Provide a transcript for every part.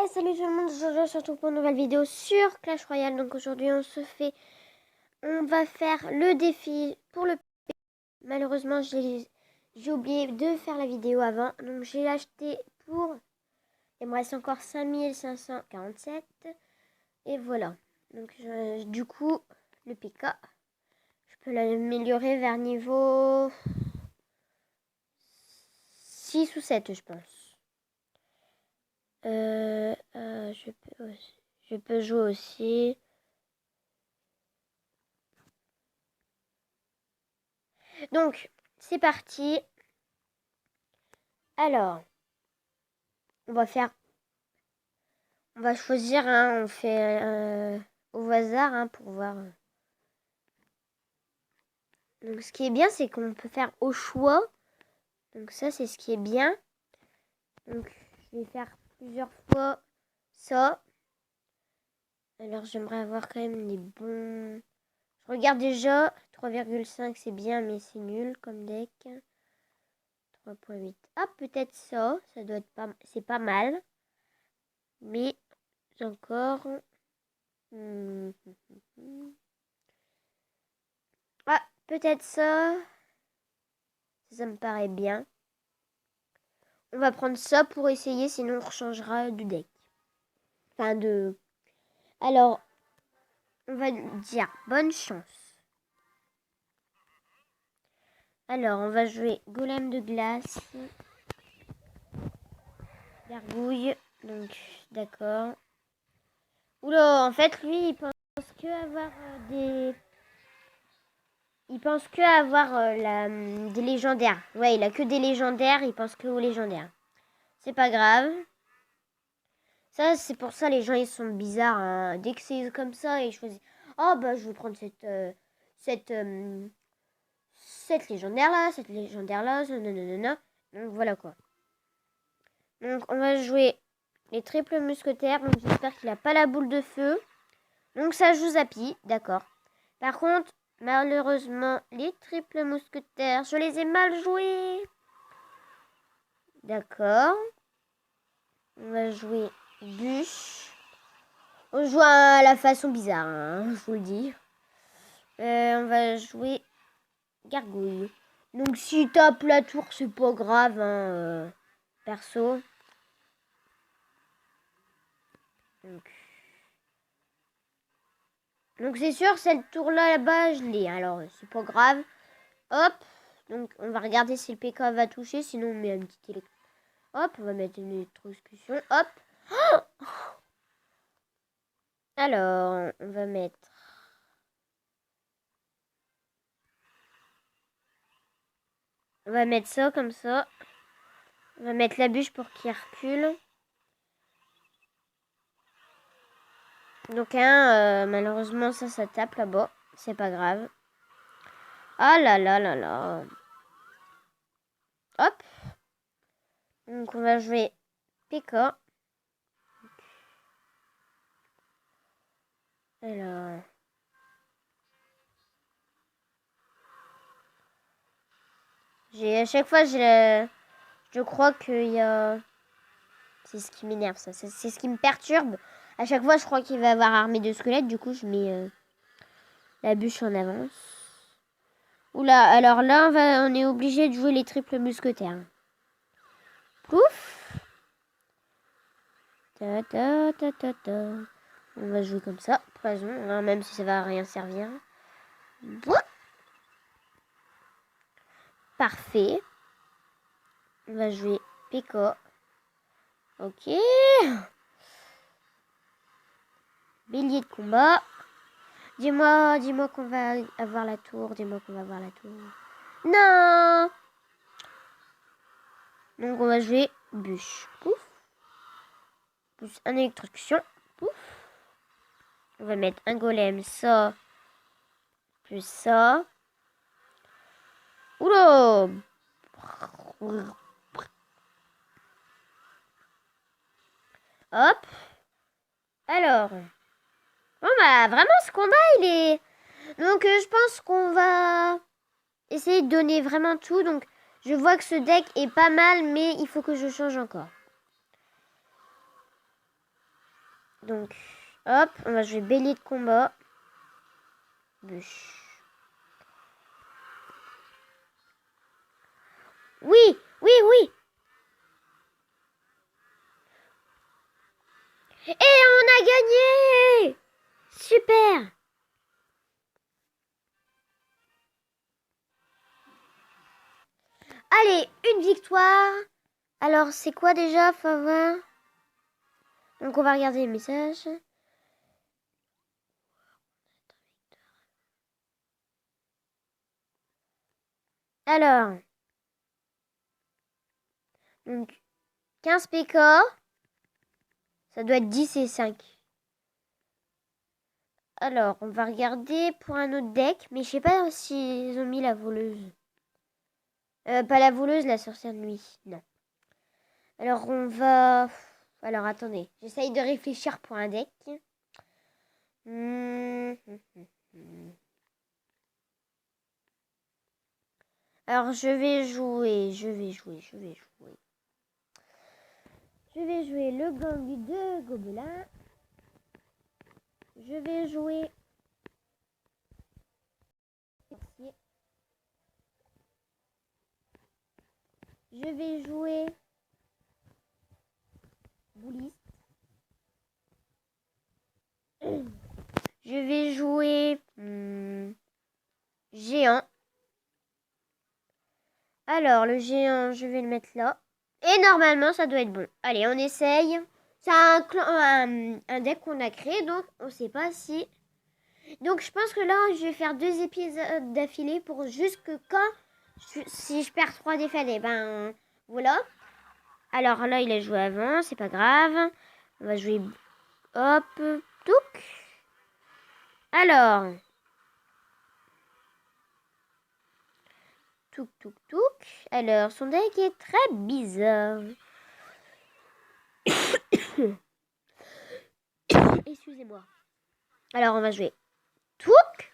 Hey, salut tout le monde, je se retrouve pour une nouvelle vidéo sur Clash Royale. Donc aujourd'hui on va faire le défi pour le P. Malheureusement j'ai oublié de faire la vidéo avant. Donc j'ai acheté pour, il me reste encore 5547. Et voilà. Donc du coup le PK, je peux l'améliorer vers niveau 6 ou 7 je pense. Je peux jouer aussi. Donc, c'est parti. Alors, on va choisir, on fait au hasard pour voir. Donc, ce qui est bien, c'est qu'on peut faire au choix. Donc, ça, c'est ce qui est bien. Donc, je vais faire plusieurs fois ça. Alors, j'aimerais avoir quand même des bons... Je regarde déjà. 3,5, c'est bien, mais c'est nul comme deck. 3,8. Ah, peut-être ça. Ça doit être pas... C'est pas mal. Mais, encore... Ah, peut-être ça. Ça me paraît bien. On va prendre ça pour essayer, sinon on changera de deck. Enfin, de... Alors, on va dire bonne chance. Alors, on va jouer golem de glace. Gargouille. Donc, d'accord. Oula, en fait, lui, il pense que avoir des... Il pense que avoir des légendaires. Ouais, il a que des légendaires, il pense que aux légendaires. C'est pas grave. Ça, c'est pour ça les gens ils sont bizarres. Hein. Dès que c'est comme ça, ils choisissent. Oh bah je vais prendre cette légendaire là, cette légendaire là, nanana. Donc voilà quoi. Donc on va jouer les triples mousquetaires. Donc j'espère qu'il a pas la boule de feu. Donc ça joue Zappy, d'accord. Par contre, malheureusement, les triples mousquetaires, je les ai mal joués. D'accord. On va jouer bûche. On joue à la façon bizarre, hein, je vous le dis. On va jouer gargouille. Donc si tape la tour, c'est pas grave, hein, perso. Donc c'est sûr, cette tour-là, là-bas, je l'ai. Alors, c'est pas grave. Hop. Donc, on va regarder si le PK va toucher. Sinon, on met un petit électro. Hop, on va mettre une électrocution. Hop. Oh, alors, on va mettre... On va mettre ça comme ça. On va mettre la bûche pour qu'il recule. Donc malheureusement ça tape là-bas. C'est pas grave. Ah là là là là. Hop. Donc on va jouer PK. Alors. À chaque fois je crois qu'il y a... C'est ce qui m'énerve ça. C'est ce qui me perturbe. À chaque fois je crois qu'il va avoir armée de squelettes. Du coup je mets la bûche en avance. Oula, alors là on est obligé de jouer les triples mousquetaires. Pouf. Ta ta ta ta ta. On va jouer comme ça, poison, hein, même si ça va à rien servir. Parfait. On va jouer Pico. Ok. Bélier de combat. Dis-moi qu'on va avoir la tour. Dis-moi qu'on va avoir la tour. Non. Donc on va jouer bûche. Pouf. Plus un électrocution. Pouf. On va mettre un golem, ça. Plus ça. Oula. Hop. Alors. Bon bah vraiment ce combat il est... Donc je pense qu'on va essayer de donner vraiment tout. Donc je vois que ce deck est pas mal mais il faut que je change encore. Donc, hop, on va jouer bélier de combat. Bûche. Oui, oui, oui. Et on a gagné! Super! Allez, une victoire. Alors, c'est quoi déjà, Fava? Donc, on va regarder les messages. Alors, donc, 15 PK. Ça doit être 10 et 5. Alors, on va regarder pour un autre deck. Mais je sais pas s'ils ont mis la voleuse. Pas la voleuse, la sorcière de nuit. Non. Alors, on va... Alors, attendez. J'essaye de réfléchir pour un deck. Alors, je vais jouer le gang de gobelins. Je vais jouer... Je vais jouer... bouliste. Je vais jouer... géant. Alors, le géant, je vais le mettre là. Et normalement, ça doit être bon. Allez, on essaye. C'est un deck qu'on a créé, donc on ne sait pas si... Donc, je pense que là, je vais faire 2 épisodes d'affilée pour juste que si je perds 3 défaites, et ben voilà. Alors là, il a joué avant, c'est pas grave. On va jouer... Hop, touc. Alors... Touc, touc, touc. Alors, son deck est très bizarre. Excusez-moi. Alors, on va jouer touc.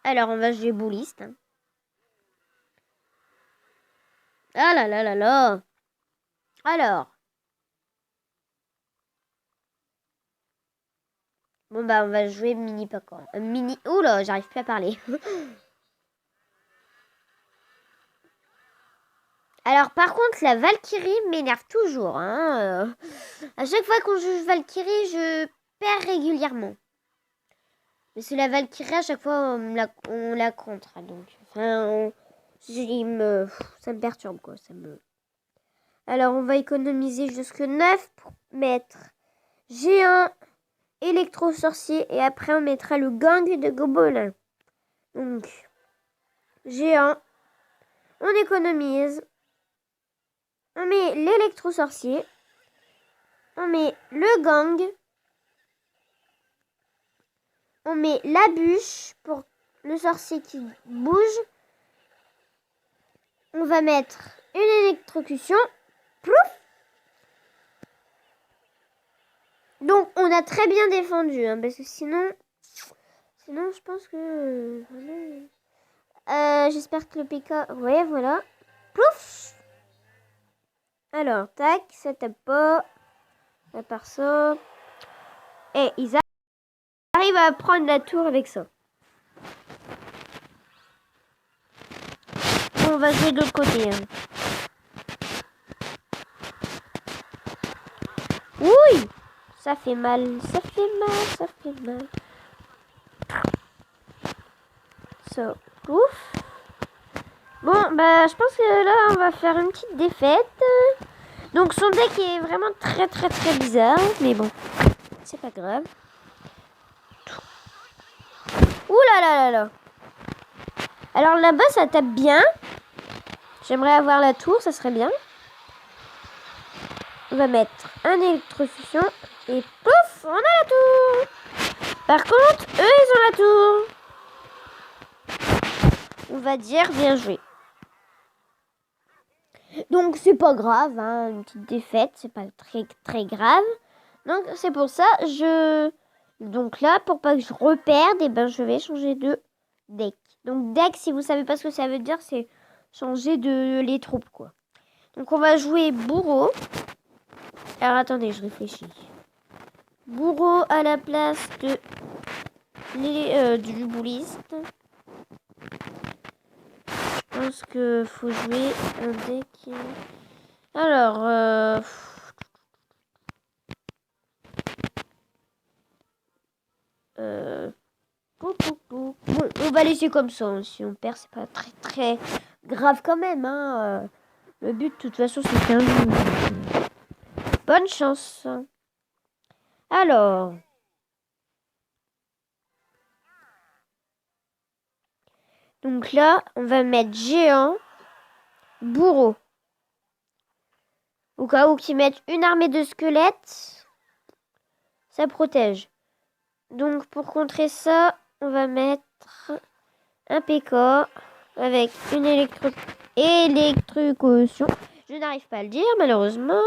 Alors, on va jouer bouliste. Ah là là là là. Alors. Bon, bah, on va jouer mini Paco. Oula, j'arrive plus à parler. Alors, par contre, la Valkyrie m'énerve toujours. Hein. À chaque fois qu'on joue Valkyrie, je perds régulièrement. Mais c'est la Valkyrie, à chaque fois, on la contre. Donc, enfin, ça me perturbe, quoi. Alors, on va économiser jusque 9 pour mettre géant, électro-sorcier. Et après, on mettra le gang de gobelins. Donc, géant. On économise. On met l'électro-sorcier. On met le gang. On met la bûche pour le sorcier qui bouge. On va mettre une électrocution. Plouf! Donc, on a très bien défendu. Hein, parce que sinon, je pense que... j'espère que le PK... Ouais, voilà. Plouf! Alors, tac, ça tape pas. À part ça... Et ils arrivent à prendre la tour avec ça. Bon, on va jouer de l'autre côté. Hein. Oui! Ça fait mal, ça fait mal, ça fait mal. So, ouf. Bon, bah, je pense que là, on va faire une petite défaite. Donc, son deck est vraiment très, très, très bizarre. Mais bon, c'est pas grave. Ouh là là là là. Alors, là-bas, ça tape bien. J'aimerais avoir la tour, ça serait bien. On va mettre un électrocution. Et pouf, on a la tour. Par contre, eux, ils ont la tour. On va dire bien joué. Donc, c'est pas grave, hein, une petite défaite, c'est pas très, très grave. Donc, c'est pour ça, Donc là, pour pas que je reperde, et ben, je vais changer de deck. Donc, deck, si vous savez pas ce que ça veut dire, c'est changer de les troupes, quoi. Donc, on va jouer bourreau. Alors, attendez, je réfléchis. Bourreau à la place du bouliste. Je pense que faut jouer un deck. Alors, bon, on va laisser comme ça. Hein. Si on perd, c'est pas très très grave quand même. Hein. Le but, de toute façon, c'est qu'un bonne chance. Alors. Donc là, on va mettre géant, bourreau. Au cas où qu'ils mettent une armée de squelettes, ça protège. Donc pour contrer ça, on va mettre un PK avec une électrocution. Je n'arrive pas à le dire malheureusement.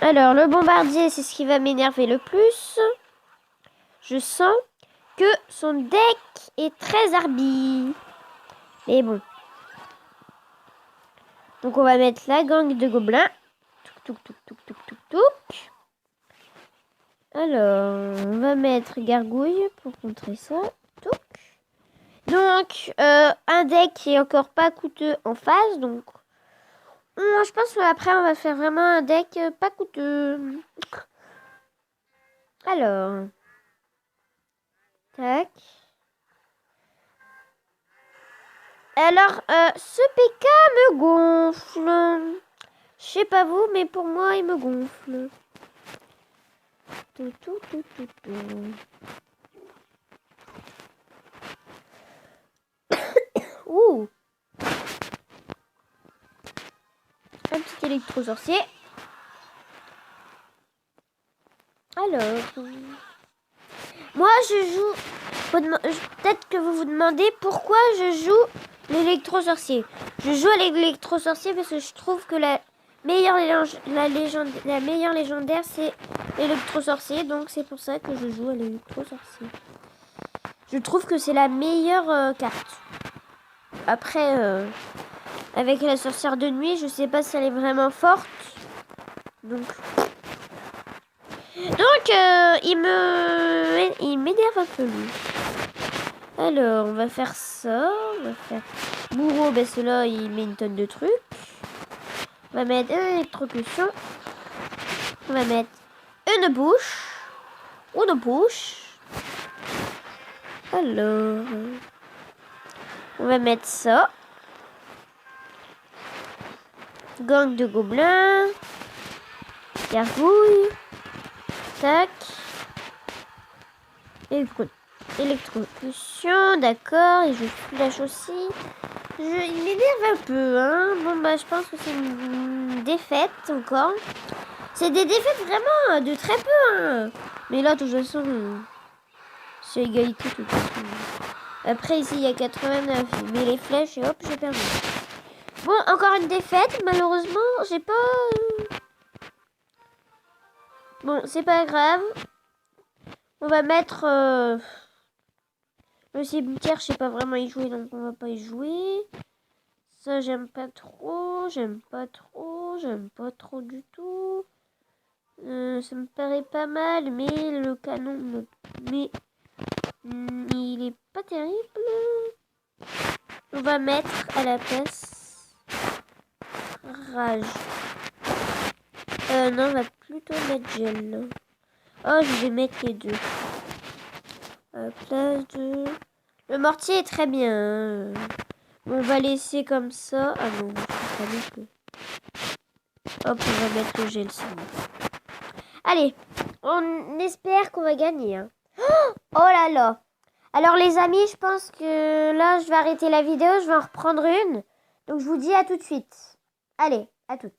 Alors le bombardier, c'est ce qui va m'énerver le plus. Je sens que son deck est très arbi. Mais bon. Donc on va mettre la gang de gobelins. Touc, touc, touc, touc, touc, touc. Alors, on va mettre gargouille pour contrer ça. Touc. Donc, un deck qui est encore pas coûteux en phase. Donc, je pense qu'après, on va faire vraiment un deck pas coûteux. Alors, tac. Alors, ce PK me gonfle. Je sais pas vous, mais pour moi, il me gonfle. Ouh. Un petit électro-sorcier. Alors, moi je joue. Peut-être que vous vous demandez pourquoi je joue l'électro-sorcier. Je joue à l'électro-sorcier parce que je trouve que la meilleure légendaire c'est l'électro-sorcier. Donc c'est pour ça que je joue à l'électro-sorcier. Je trouve que c'est la meilleure carte. Après, avec la sorcière de nuit, je sais pas si elle est vraiment forte. Donc il m'énerve un peu lui. Alors, on va faire ça. On va faire bourreau. Ben celui-là, il met une tonne de trucs. On va mettre une électrocution. On va mettre une bouche. Une bouche. Alors, on va mettre ça. Gang de gobelins. Gargouille. Tac. Électrocution, d'accord. Et je flash aussi. Il m'énerve un peu, hein. Bon, bah, je pense que c'est une défaite encore. C'est des défaites vraiment de très peu, hein. Mais là, de toute façon, c'est égalité, de toute façon. Après, ici, il y a 89. Mais les flèches, et hop, j'ai perdu. Bon, encore une défaite. Malheureusement, j'ai pas... Bon, c'est pas grave. On va mettre... Le cimetière, je sais pas vraiment y jouer, donc on va pas y jouer. Ça, j'aime pas trop. J'aime pas trop. J'aime pas trop du tout. Ça me paraît pas mal, mais le canon... Mais... il est pas terrible. On va mettre à la place... Rage. Non, on va plutôt mettre gel. Oh, je vais mettre les deux. À la place de... Le mortier est très bien. On va laisser comme ça. Ah non, je pas non plus. Hop, on va mettre le gel sur. Allez, on espère qu'on va gagner. Hein. Oh là là. Alors les amis, je pense que là, je vais arrêter la vidéo. Je vais en reprendre une. Donc je vous dis à tout de suite. Allez, à toutes.